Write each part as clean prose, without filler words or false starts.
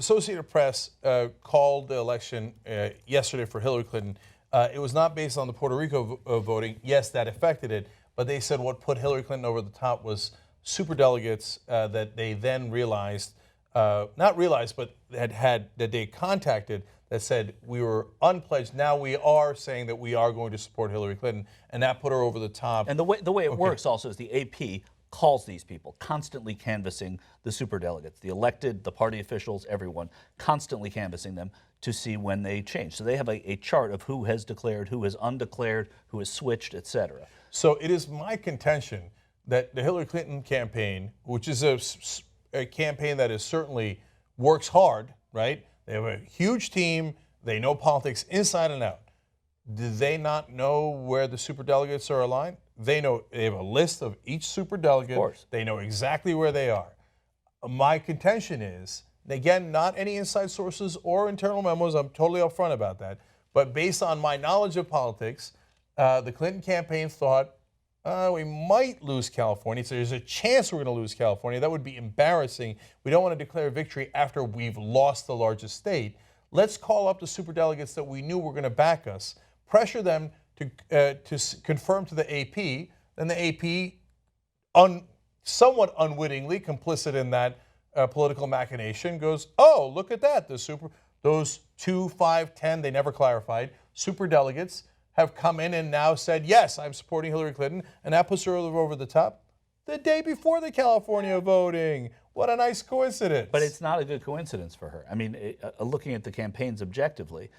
Associated Press called the election yesterday for Hillary Clinton. It was not based on the Puerto Rico voting. Yes, that affected it, but they said what put Hillary Clinton over the top was superdelegates that they then realized, not realized, but that they contacted that said we were unpledged. Now we are saying that we are going to support Hillary Clinton, and that put her over the top. And the way it works also is the AP calls these people, constantly canvassing the superdelegates, the elected, the party officials, everyone, constantly canvassing them to see when they change. So they have a chart of who has declared, who has undeclared, who has switched, etc. So it is my contention that the Hillary Clinton campaign, which is a campaign that is certainly works hard, right? They have a huge team. They know politics inside and out. Do they not know where the superdelegates are aligned? They know. They have a list of each superdelegate. Of course. They know exactly where they are. My contention is, again, not any inside sources or internal memos. I'm totally upfront about that. But based on my knowledge of politics, the Clinton campaign thought we might lose California. So there's a chance we're going to lose California. That would be embarrassing. We don't want to declare victory after we've lost the largest state. Let's call up the superdelegates that we knew were going to back us, pressure them to confirm to the AP. Then the AP, somewhat unwittingly, complicit in that political machination, goes, oh, look at that. Those 2, 5, 10, they never clarified, superdelegates have come in and now said, yes, I'm supporting Hillary Clinton, and that puts her over the top the day before the California voting. What a nice coincidence. But it's not a good coincidence for her. I mean, looking at the campaigns objectively,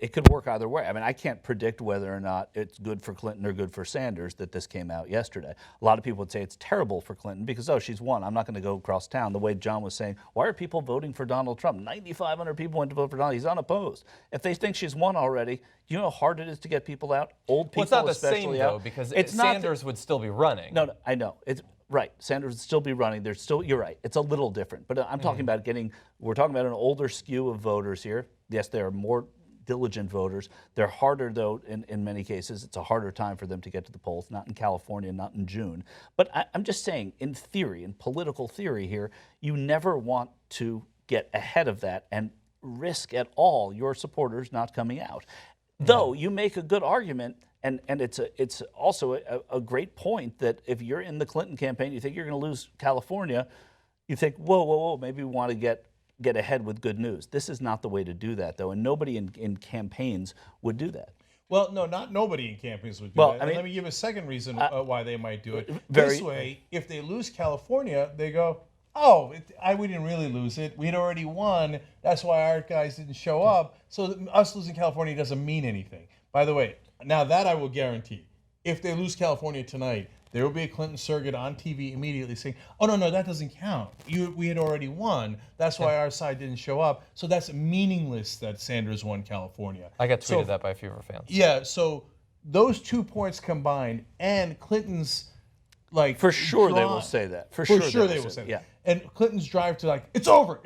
it could work either way. I mean, I can't predict whether or not it's good for Clinton or good for Sanders that this came out yesterday. A lot of people would say it's terrible for Clinton because, oh, she's won. I'm not going to go across town. The way John was saying, why are people voting for Donald Trump? 9,500 people went to vote for Donald. He's unopposed. If they think she's won already, you know how hard it is to get people out? Old people well, it's not the especially same, out. though, because it's Sanders would still be running. No, I know. It's right. Sanders would still be running. There's still, you're right. It's a little different. But I'm talking about we're talking about an older skew of voters here. Yes, there are more diligent voters. They're harder, though, in many cases. It's a harder time for them to get to the polls, not in California, not in June. But I'm just saying, in theory, in political theory here, you never want to get ahead of that and risk at all your supporters not coming out. Though you make a good argument, and it's also a great point that if you're in the Clinton campaign, you think you're going to lose California, you think, whoa, maybe we want to get ahead with good news. This is not the way to do that, though, and nobody in campaigns would do that. Well, no, not nobody in campaigns would do that. I mean, let me give a second reason why they might do it. This way, if they lose California, they go, oh, we didn't really lose it. We'd already won. That's why our guys didn't show up. So us losing California doesn't mean anything. By the way, now that I will guarantee, if they lose California tonight, there will be a Clinton surrogate on TV immediately saying, oh, no, that doesn't count. We had already won. That's why our side didn't show up. So that's meaningless that Sanders won California. I got tweeted that by a few of our fans. Yeah, so those 2 points combined and Clinton's, like, for sure they will say that. For sure they will say that. Yeah. And Clinton's drive to, like, it's over.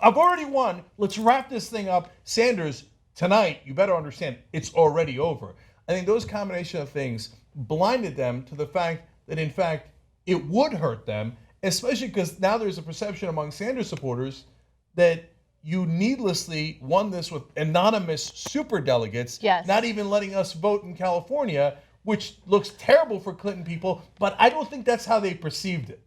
I've already won. Let's wrap this thing up. Sanders, tonight, you better understand, it's already over. I think those combination of things blinded them to the fact that, in fact, it would hurt them, especially because now there's a perception among Sanders supporters that you needlessly won this with anonymous superdelegates, not even letting us vote in California, which looks terrible for Clinton people, but I don't think that's how they perceived it.